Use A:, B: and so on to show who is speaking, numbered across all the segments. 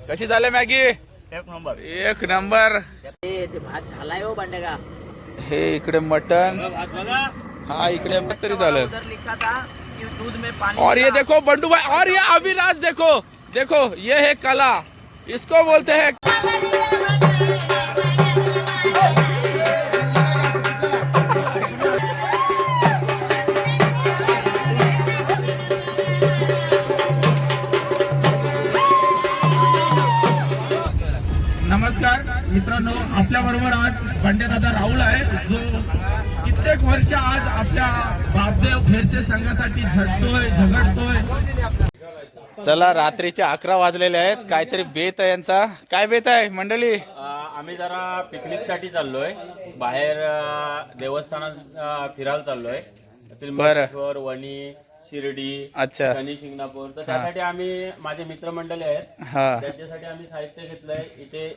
A: कशी झाले मॅगी?
B: एक नंबर.
A: एक नंबर.
C: भात झालाय हो बंडे का.
A: हे इकडे मटन,
B: भात बघा.
A: हा इकडे तरी झालं.
C: उधर लिखा था कि दूध में पानी
A: और ये देखो बंडू भाई, और ये अविनाश देखो, देखो ये है कला, इसको बोलते हैं। नमस्कार मित्रांनो, आपल्या बरोबर आज बंडेदादा राहुल आहे, जो कित्येक वर्ष आज आपल्या बापदेव खेळसे संघासाठी झगडतोय. चला, रात्रीचे 11 वाजलेले आहेत. काहीतरी बेत आहे यांचा. काय बेत आहे मंडळी?
B: आम्ही जरा पिकनिक साठी चाललोय बाहेर, देवस्थानात फिरायला चाललोय. त्र्यंबकेश्वर, वणी, शिर्डी,
A: अच्छा,
B: शनी शिंगणापूर. तर त्यासाठी आम्ही, माझे मित्रमंडळी आहेत,
A: हा,
B: त्यांच्यासाठी आम्ही साहित्य घेतलंय. इथे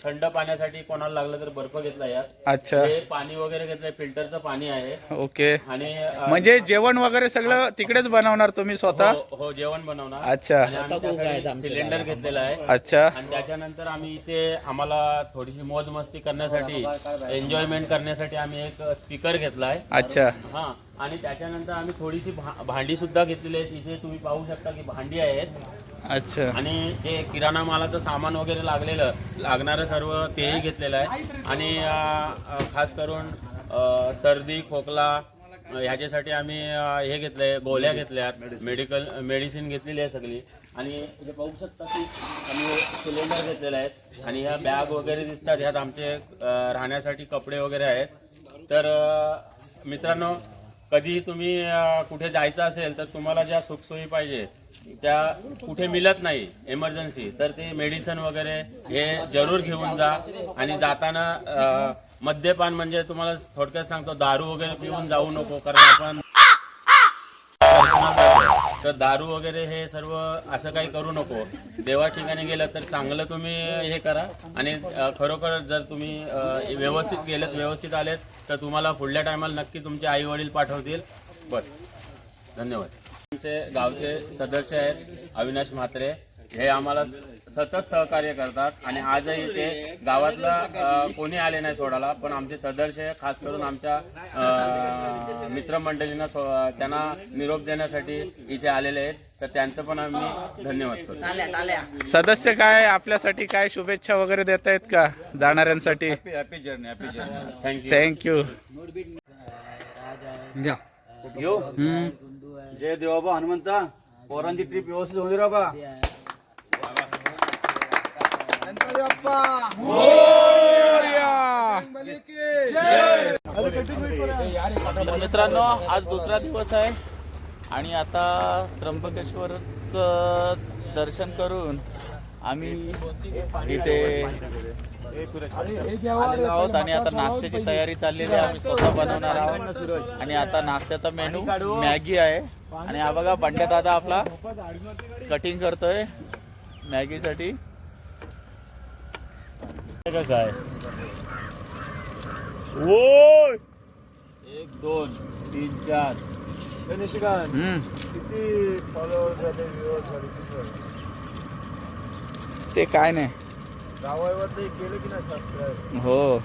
B: थंड पाण्यासाठी कोणाला लागलं तर बर्फ घेतला यात.
A: अच्छा,
B: हे पाणी वगैरे घेतलंय, फिल्टरचं पाणी आहे.
A: ओके.
B: आणि
A: म्हणजे जेवण वगैरे सगळं तिकडेच बनवणार तुम्ही स्वतः?
B: हो, जेवण बनवणार.
A: अच्छा,
B: आणि आम्ही त्यासाठी सिलेंडर घेतलेला आहे.
A: अच्छा.
B: आणि त्याच्यानंतर आम्ही इथे आम्हाला थोडीशी मौज मस्ती करण्यासाठी, एन्जॉयमेंट करण्यासाठी आम्ही एक स्पीकर घेतलाय.
A: अच्छा,
B: हा. आणि त्याच्यानंतर आम्ही थोडीशी भांडी सुद्धा घेतलेली आहेत. इथे तुम्ही पाहू शकता की भांडी आहेत.
A: अच्छा.
B: आणि जे किराणा मालाचं सामान वगैरे लागणारं सर्व तेही घेतलेलं आहे. आणि खास करून सर्दी खोकला ह्याच्यासाठी आम्ही हे घेतलंय, गोळ्या घेतल्यात, मेडिसिन घेतलेली आहे सगळी. आणि इथे पाहू शकता की आम्ही सिलेंडर घेतलेले आहेत. आणि ह्या बॅग वगैरे दिसतात, ह्यात आमचे राहण्यासाठी कपडे वगैरे आहेत. तर मित्रांनो, कधी तुम्ही कुठे जायचं असेल तर तुम्हाला ज्या सुखसोयी पाहिजे त्या कुठे मिळत नाही इमर्जन्सी, तर ते मेडिसिन वगैरे हे जरूर घेऊन जा. आणि जाताना मद्यपान, म्हणजे तुम्हाला थोडक्यात सांगतो, दारू वगैरे पिऊन जाऊ नको, कारण आपण तर दारू वगैरे हे सर्व असं काही करू नको. देवा ठिकाणी गेलं तर चांगलं तुम्ही हे करा. आणि खरोखर जर तुम्ही व्यवस्थित गेलेत, व्यवस्थित आलेत, तर तुम्हाला पुढल्या टायमाला नक्की तुमचे आई वडील पाठवतील. बस, धन्यवाद. आमचे गावचे सदस्य आहेत अविनाश म्हात्रे, हे आम्हाला सतत सहकार्य करतात. आणि आजही ते गावातला कोणी आले नाही सोडायला, पण आमचे सदस्य खास करून आमच्या मित्रमंडळींना त्यांना निरोप देण्यासाठी इथे आलेले आहेत. तर त्यांचं पण आम्ही धन्यवाद करतो.
A: सदस्य काय आपल्यासाठी काय शुभेच्छा वगैरे देत आहेत का जाणाऱ्यांसाठी?
B: Happy journey, happy journey.
A: Thank you.
B: येऊ. जय देवाबा हनुमंता, पोरांची ट्रिप व्यवस्थित होऊ दे रे बा.
A: मित्रांनो, आज दुसरा दिवस आहे आणि आता त्र्यंबकेश्वरचं दर्शन करून आम्ही इथे आलेलो आहोत. आणि आता नाश्त्याची तयारी चाललेली आहे, आम्ही स्वतः बनवणार आहोत. आणि आता नाश्त्याचा मेनू मॅगी आहे. आणि हा बघा, बंड्या दादा आपला कटिंग करतोय मॅगीसाठी.
B: काय 1 2 3 4
A: ते काय नाही हो.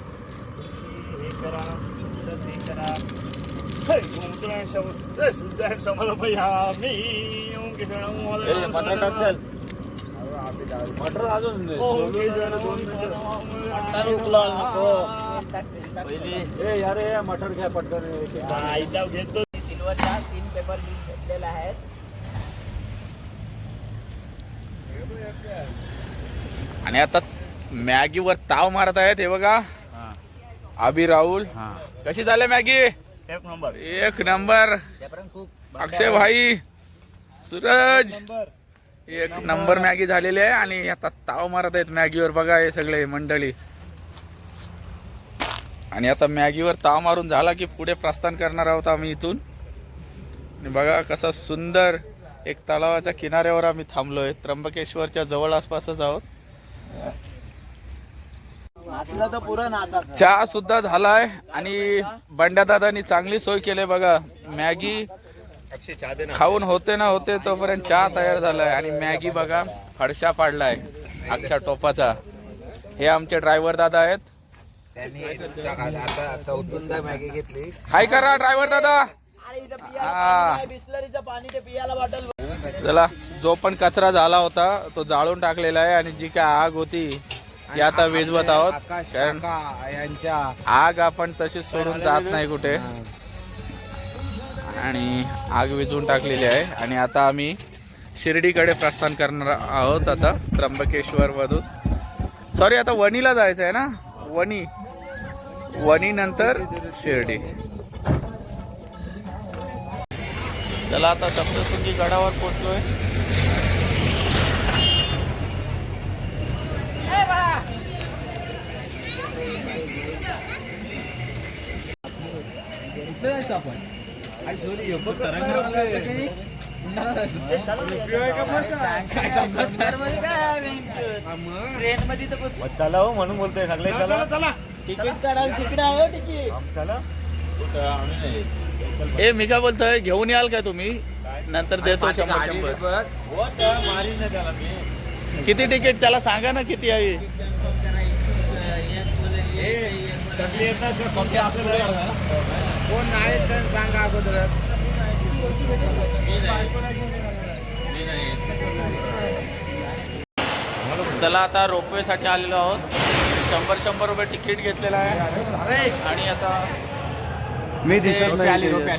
B: मटर अजून मटर घ्या पटकन.
C: सिल्वरच्या 3 पेपर घेतलेला आहे.
A: आणि आता मॅगीवर ताव मारत आहेत. हे बघा, अभि राहुल. कशी झाले मॅगी?
B: एक नंबर,
A: एक नंबर. अक्षय भाई, सूरज, एक नंबर मॅगी झालेली आहे. आणि आता ताव मारत आहेत मॅगीवर. बघा हे सगळे मंडळी. आणि आता मॅगीवर ताव मारून झाला की पुढे प्रस्थान करणार आहोत आम्ही इथून. आणि बघा कसं सुंदर एक तलावाच्या किनाऱ्यावर आम्ही थांबलोय. त्र्यंबकेश्वरच्या जवळ आसपासच आहोत. चहा सुद्धा झालाय आणि बंड्या दादांनी चांगली सोय केली. बघा, मॅगी खाऊन होते ना होते तोपर्यंत चहा तयार झालाय. आणि मॅगी बघा फडशा पाडलाय. अख्ख्या टोपाचा. हे आमचे ड्रायव्हर दादा आहेत.
D: त्यांनी आता चौथ्यांदा मॅगी घेतली.
A: हाय करा ड्रायव्हर दादा.
C: बिस्लरीचं पाणी ते पियाला बॉटल.
A: चला, जो पण कचरा झाला होता तो जाळून टाकलेला आहे आणि जी काय आग होती ती आता विझवत आहोत.
D: आकाश
A: कारण
D: काका यांच्या
A: आग आपण तशीच सोडून जात नाही कुठे. आणि आग विझवून टाकलेली आहे आणि आता आम्ही शिर्डीकडे प्रस्थान करणार आहोत. आता त्र्यंबकेश्वर मधून सॉरी आता वणीला जायचं आहे ना. वणी नंतर शिर्डी. चला आता सप्तशृंगी गडावर पोहोचलोय.
C: ट्रेन मध्ये तर बस.
B: चला हो म्हणून बोलतोय सगळे. चला
C: तिकीट काढायला तिकडे आहे तिकीट.
B: चला.
A: ए मी काय बोलतोय, घेऊन याल का तुम्ही? नंतर देतो 100-100.
B: मारी ना त्याला मी.
A: किती तिकीट त्याला सांगा ना किती आहे.
B: सगळे येतात कोणते आपल्याला
D: कोण नाही तर सांगा अगोदर.
A: चला आता रोपवे साठी आलेलो आहोत. 100 रुपये तिकीट घेतलेलं आहे आणि आता
B: मी
A: रोपे आली
B: रोपे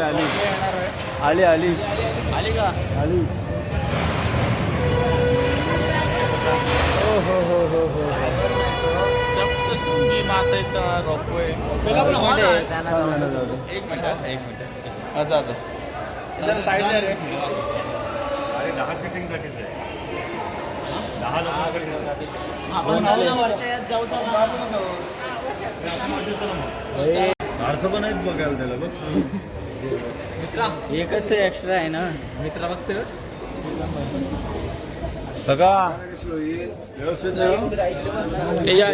B: आली
A: आली का? सप्तशृंगी मातेचा रोपवे. एक मिनिट. अच्छा जरा साईडला रे.
B: अरे 10 सीटिंग साठीच आहे. 10 लोकांसाठी.
C: आपण जाऊ ना वरच्या यात जाऊ.
B: फारसं पण आहेत बघायला त्याला बघ.
C: एकच एक्स्ट्रा आहे ना मित्रा. बघतो
B: बघा
A: या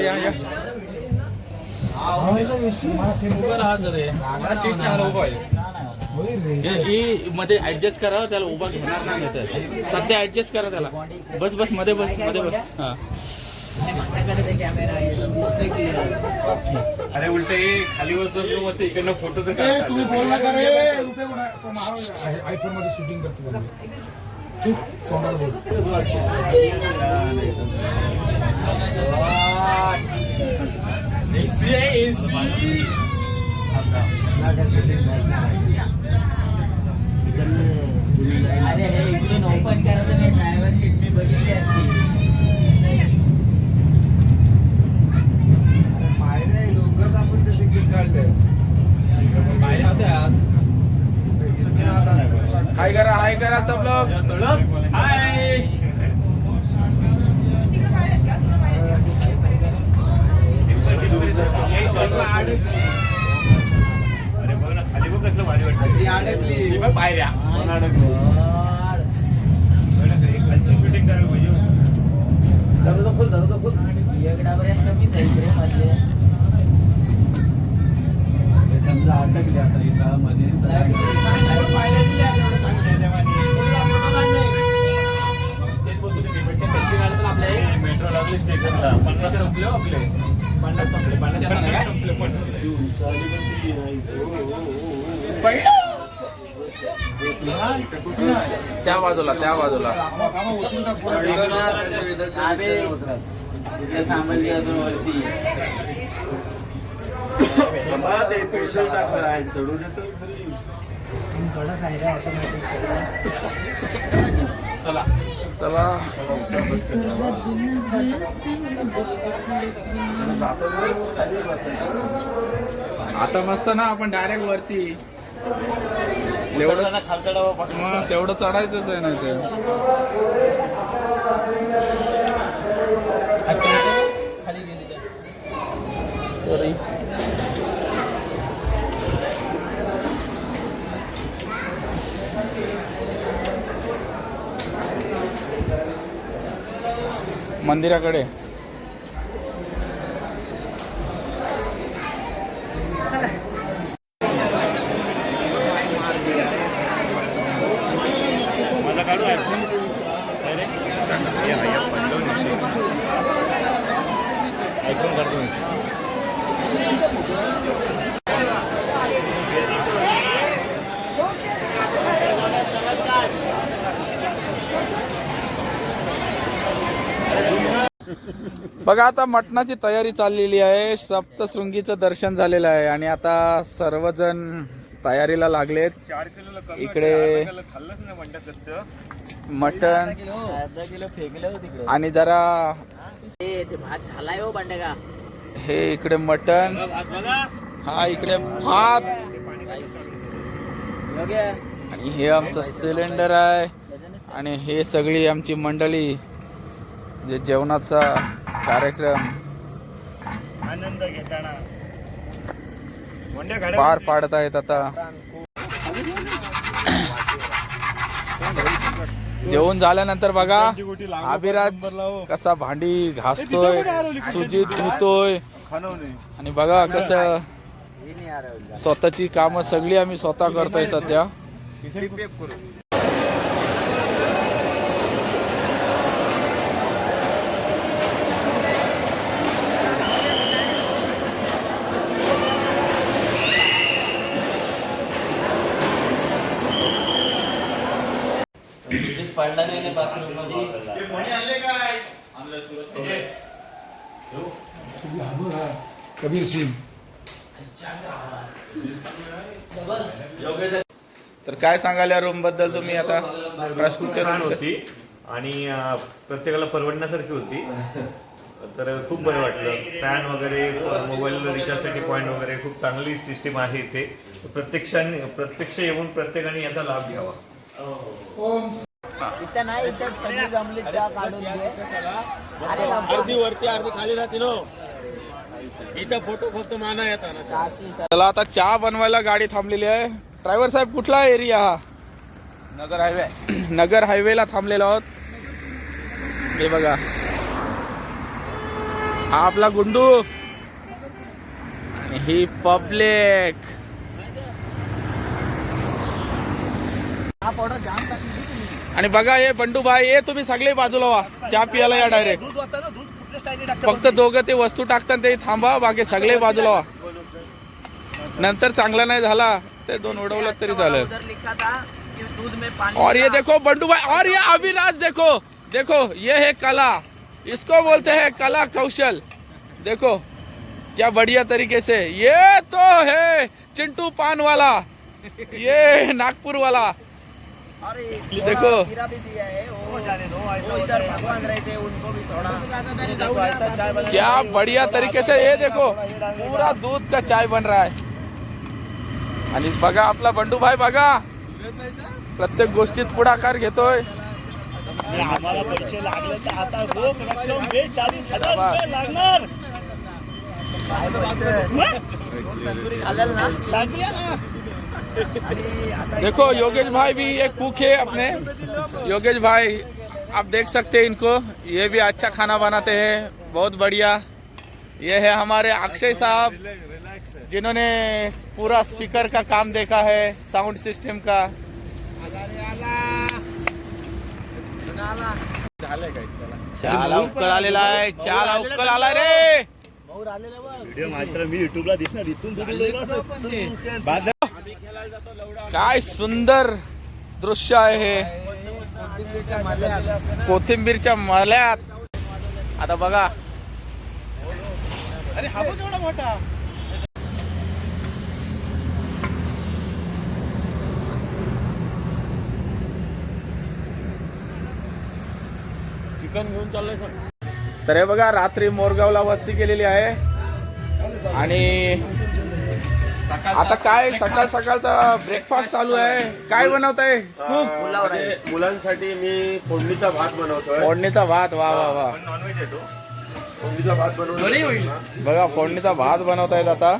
A: मध्ये ऍडजस्ट करा. त्याला उभा घेणार नाही तर सध्या ऍडजस्ट करा त्याला. बस मध्ये बस. हा
C: कॅमेरा आहे दिसतोय क्लिअर.
B: अरे उलट खाली बसतो मस्त इकडनं फोटो
E: तुम्ही बोलला का रे आयफोन मध्ये शूटिंग करतो. चूप तोंडाला बोल.
C: अरे हे इकडून ओपन करायचं नाही. ड्रायव्हर सीट मी बघितली असती.
A: हाय करा सब लोग.
B: अरे बघ ना खाली बघ कसलं भारी वाटतं. बघ पायऱ्या खालची शूटिंग करायला पाहिजे.
C: एकडापर्यंत कमीच आहे इकडे मध्ये.
B: समजा अटकली आता इथं मध्ये. मेट्रो लागली स्टेशनला. 50 संपले आपले. 50 संपले. 50 संपले पण
A: त्या बाजूला
C: सामग्री अजून वरती.
B: ते पेशल टाकला सोडून देतो.
C: कडक आहे रे ऑटोमॅटिक.
A: चला आता मस्त ना. आपण डायरेक्ट वरती एवढं
B: खालचा डबा
A: मग तेवढं चढायचंच आहे ना ते.
C: खाली गेली त्या.
A: सॉरी. मंदिराकडे
B: माझा काढू आयफोन.
A: बघा आता मटणाची तयारी चाललेली आहे. सप्तशृंगीचं दर्शन झालेलं आहे आणि आता सर्वजण तयारीला लागलेत. इकडे मटण
C: अर्धा किलो फेकलं तिकडे
A: आणि जरा
C: ते भात झालाय हो बंडे का
A: हे इकडे मटण, हा इकडे भात आणि हे आमचं सिलेंडर आहे आणि हे सगळी आमची मंडळी जे जेवणाचा कार्यक्रम
F: आनंद घेताना
A: पार पाडत आहेत. आता जेवण झाल्यानंतर बघा अभिराज कसा भांडी घासतोय, सुजित धुतोय आणि बघा कसं स्वतःची कामं सगळी आम्ही स्वतः करतोय सध्या.
C: पडला नाही बाथरूम मध्ये
E: कबीर सिंग.
A: तर काय सांगाल या रूम बद्दल तुम्ही आता प्रस्तुत
F: छान
A: करून?
F: होती आणि प्रत्येकाला परवडण्यासारखी होती. तर खूप बरं वाटलं. फॅन वगैरे, मोबाईल रिचार्जसाठी पॉईंट वगैरे खूप चांगली सिस्टीम आहे इथे. प्रत्यक्ष येऊन प्रत्येकाने याचा लाभ घ्यावा.
C: इथं नाही इथं सगळी जमली त्या काढून घे.
B: अर्धी वरती अर्धी खाली राहते नो. इथं फोटो फक्त माना येतात.
A: चला आता चहा बनवायला गाडी थांबलेली आहे. ड्रायव्हर साहेब कुठला एरिया हा?
B: नगर हायवे.
A: नगर हायवेला थांबलेलो आहोत. हे बघा हा आपला गुंडू आणि ही पब्लिक. आणि बघा हे बंडू भाई, हे तुम्ही सगळे बाजूला व्हा, चहा पियाला या डायरेक्ट. फक्त दोघं ते वस्तू टाकतात ते थांबा, बाकी सगळे बाजूला व्हा. नंतर चांगला नाही झाला ते दोन उडवलं तरी झालं.
C: उधर लिखा था कि दूध में पानी
A: और ये देखो बंडू भाई, और ये अविनाश देखो, देखो ये है कला, इसको बोलते हैं कला कौशल. देखो क्या बढ़िया तरीके से. ये तो है चिंटू पान वाला, ये नागपुर वाला.
C: और
A: देखो
C: हीरा भी दिया है वो इधर भगवान रहते हैं उनको भी थोड़ा
A: क्या बढ़िया तरीके से. ये देखो पूरा दूध का चाय बन रहा है. आणि बघा आपला बंडू भाई, बघा प्रत्येक गोष्टीत पुढाकार घेतोय.
F: आम्हाला पैसे लागले तर आता रोख रक्कम 40,000 रुपये लागणार.
C: खाल्लं ना.
A: देखो योगेश भाई भी एक कुक है अपने. योगेश भाई आप देख सकते हैं इनको, ये भी अच्छा खाना बनाते हैं, बहुत बढ़िया. ये है हमारे अक्षय साहब जिन्होंने पूरा स्पीकर का काम देखा है, साउंड सिस्टम का. चहाला उकळ आलेला आहे, चहाला उकळ आलाय रे.
F: व्हिडिओ मात्र मी युट्यूबला दिसणार. इथून
A: काय सुंदर दृश्य आहे हे. कोथिंबीरच्या मल्यात. आता बघा
F: अरे हा पण एवढा मोठा.
B: चिकन घेऊन चाललंय सर.
A: तर हे बघा रात्री मोरगावला वस्ती केलेली आहे आणि आता काय सकाळ सकाळचा ब्रेकफास्ट चालू आहे. काय बनवताय?
B: मुलांसाठी मी फोडणीचा भात बनवतोय.
A: फोडणीचा भात. वा वा वा.
F: नॉनव्हेज येतो. फोडणीचा भात बनवून
A: बघा फोडणीचा भात बनवतायत आता.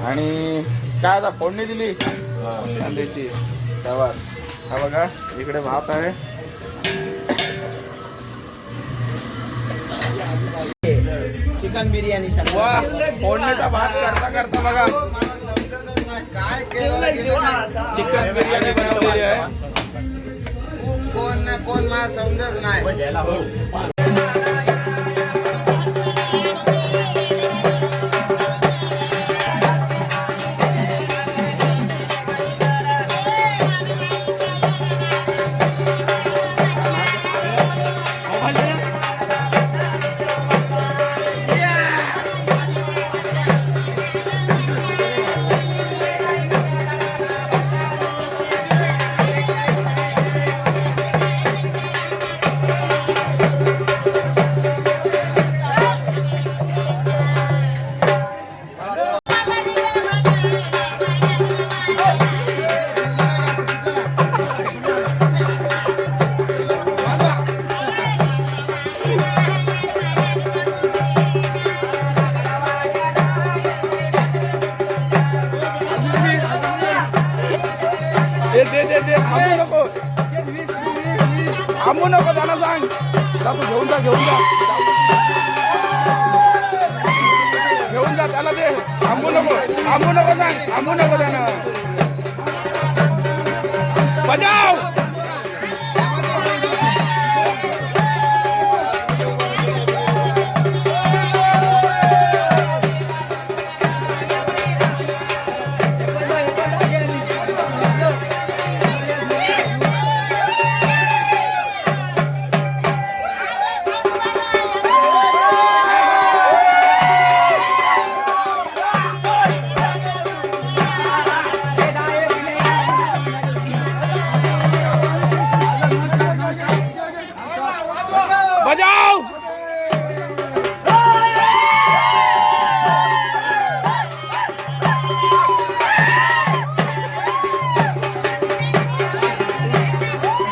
A: आणि काय आता फोडणी दिली कांद्याची. तेव्हा हा बघा इकडे भात आहे.
C: चिकन बिर्याणी
A: वा फोडणीचा भात करता करता बघा चिकन बिर्याणी बनवलेली आहे.
D: कोण मला समजत नाही.
A: त्यांना सांग जा, तू घेऊन जा घेऊन जा घेऊन जा त्याला दे. थांबू नको सांग, थांबू नको त्यानं. बजाव. बजाव.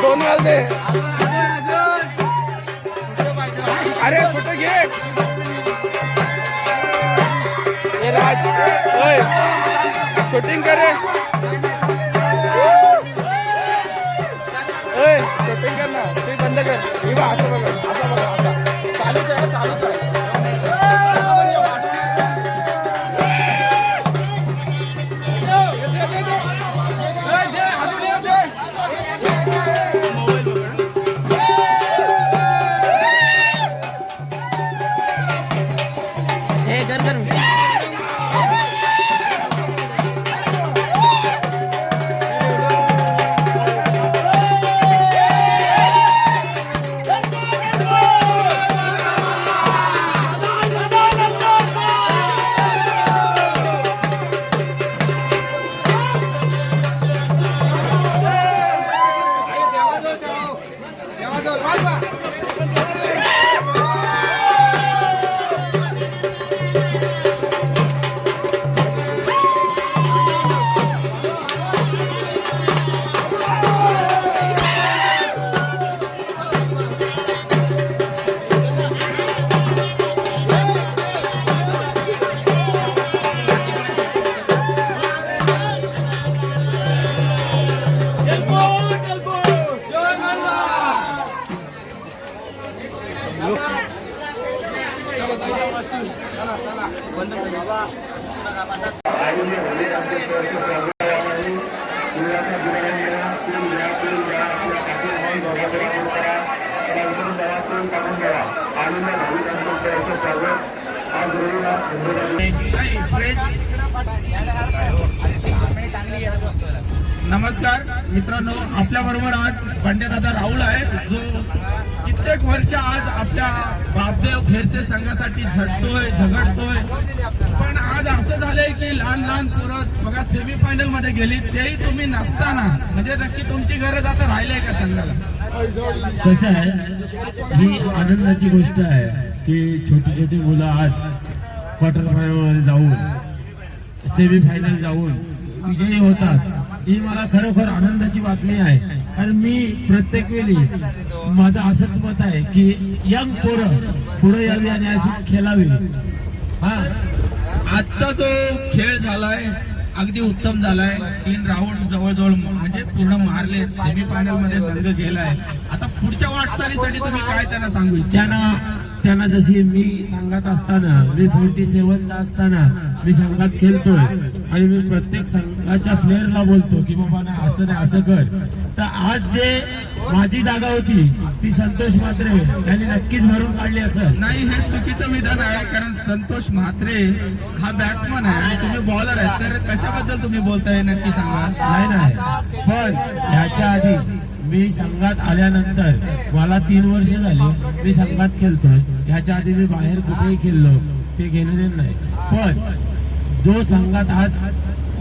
A: दोन वेळा दे. अरे सुट घे. ए राज ओय शूटिंग करे. ओय शूटिंग कर ना. ते बंद कर. हे बघ असं बघा असं बघा असं चालूच आहे चालूच आहे. नमस्कार मित्रांनो, आपल्या बरोबर आज बंड्यादादा राहुल आहे जो कित्येक वर्ष आज आपल्या बापदेव फेरसे संघासाठी झटतोय झगडतोय. पण आज असं झालंय की लहान लहान पोरं बघा सेमीफायनल मध्ये गेली, तेही तुम्ही नसताना म्हणजे नक्की तुमची गरज आता राहिली का संघाला?
E: कसं आहे, ही आनंदाची गोष्ट आहे की छोटी छोटी मुलं आज क्वार्टर फायनल जाऊन सेमीफायनल जाऊन विजयी होतात. ही मला खरोखर आनंदाची बातमी आहे. कारण मी प्रत्येक वेळी माझं असंच मत आहे की यंग पोरं पुढे यावी आणि अशीच खेळावी. हा,
A: आजचा जो खेळ झालाय अगदी उत्तम झालाय. 3 राऊंड जवळजवळ म्हणजे पूर्ण मारले, सेमीफायनल मध्ये संघ गेलाय. आता पुढच्या वाटचालीसाठी तुम्ही काय त्यांना सांगू इच्छा?
E: त्यांना जशी मी संघात असताना, मी 47चा असताना मी संघात खेळतोय आणि मी प्रत्येक संघाच्या प्लेअरला बोलतो की बाबा नाही असं नाही असं कर. तर आज जे माझी जागा होती ती संतोष म्हात्रे यांनी नक्कीच भरून काढली असेल.
A: नाही, हे चुकीचं विधान आहे. कारण संतोष म्हात्रे हा बॅट्समन आहे आणि तुम्ही बॉलर आहे, तर कशाबद्दल तुम्ही बोलताय नक्की सांगा.
E: नाही, पण ह्याच्या आधी मी संघात आल्यानंतर मला 3 वर्ष झाली मी संघात खेळतोय. ह्याच्या आधी मी बाहेर कुठेही खेळलो ते घेणं नाही. पण जो संघात आज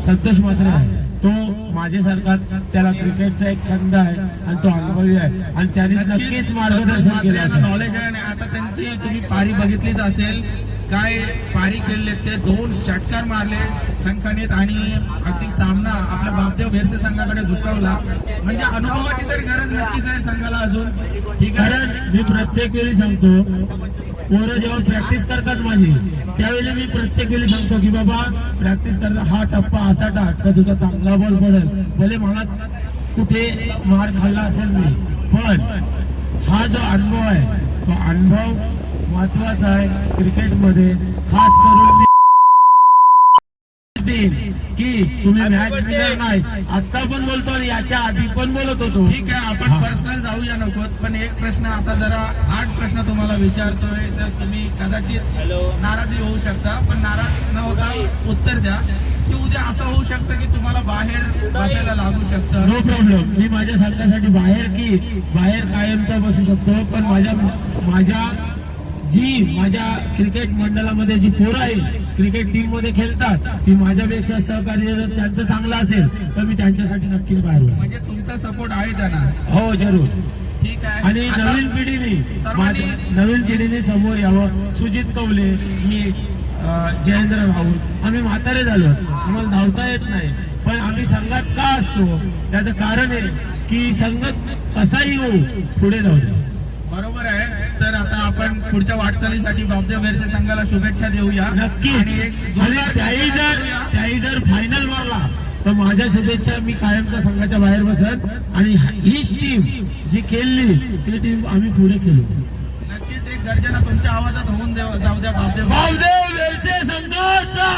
E: संतोष म्हात्रे आहे तो माझ्यासारखा, त्याला क्रिकेटचा एक छंद आहे आणि तो अनुभवी आहे आणि त्याने नक्कीच मार्गदर्शन केलं असेल.
A: नॉलेज आहे. आणि आता त्यांची तुम्ही पारी बघितलीच असेल, काय पारी खेळले ते 2 षटकार मारले खणखणीत आणि अगदी सामना आपल्या बापदेव भेरसे संघाकडे झुकवला. म्हणजे अनुभवाची तर गरज नक्कीच आहे संघाला अजून. ठीक आहे,
E: मी प्रत्येक वेळी सांगतो, पोरं जेव्हा प्रॅक्टिस करतात माझी त्यावेळी मी प्रत्येक वेळी सांगतो की बाबा प्रॅक्टिस करता हा टप्पा असा टाक का तुझा चांगला बॉल पडेल. भले मला कुठे मार खाल्ला असेल मी, पण हा जो अनुभव आहे तो अनुभव महत्वाचा आहे क्रिकेटमध्ये. खास करून मी की तुम्ही मॅच विनर नाही आता पण बोलतो आणि याच्या आधी पण बोलत होतो.
A: ठीक आहे, आपण पर्सनल जाऊया नको, पण एक प्रश्न आता जरा 8 प्रश्न तुम्हाला विचारतोय, तर तुम्ही कदाचित नाराजी होऊ शकता, पण नाराज न होता उत्तर द्या की उद्या असं होऊ शकतं की तुम्हाला बाहेर बसायला लागू शकतं.
E: No problem. मी माझ्या संघासाठी बाहेर कायमचा बसू शकतो, पण माझ्या क्रिकेट मंडळामध्ये जी पोरं आहे क्रिकेट टीम मध्ये खेळतात ती माझ्यापेक्षा सहकार्य जर त्यांचं चांगलं असेल तर मी त्यांच्यासाठी नक्कीच बाहेर बसेन.
A: म्हणजे तुमचा सपोर्ट आहे त्यांना.
E: हो जरूर.
A: ठीक आहे.
E: आणि
A: आता
E: नवीन पिढीने समोर यावं. सुजित कवले, मी जयेंद्र राहुल, आम्ही म्हातारे झालो, आम्हाला धावता येत नाही, पण आम्ही संघात का असतो त्याचं कारण आहे की संघ कसाही होऊ पुढे जाऊ द्या.
A: बरोबर आहे. तर आता आपण पुढच्या वाटचालीसाठी बापदेव भेरसे संघाला शुभेच्छा देऊया.
E: नक्कीच.
A: आणि एक जोरदार
E: त्याही जर फायनल मारला तर माझ्या शुभेच्छा. मी कायमच्या संघाच्या बाहेर बसत आणि हीच टीम जी खेळली ती टीम आम्ही पुढे खेळू.
A: नक्कीच एक गर्जना तुमच्या आवाजात होऊन जाऊ द्या. बापदेव
E: भेरसे संघाचा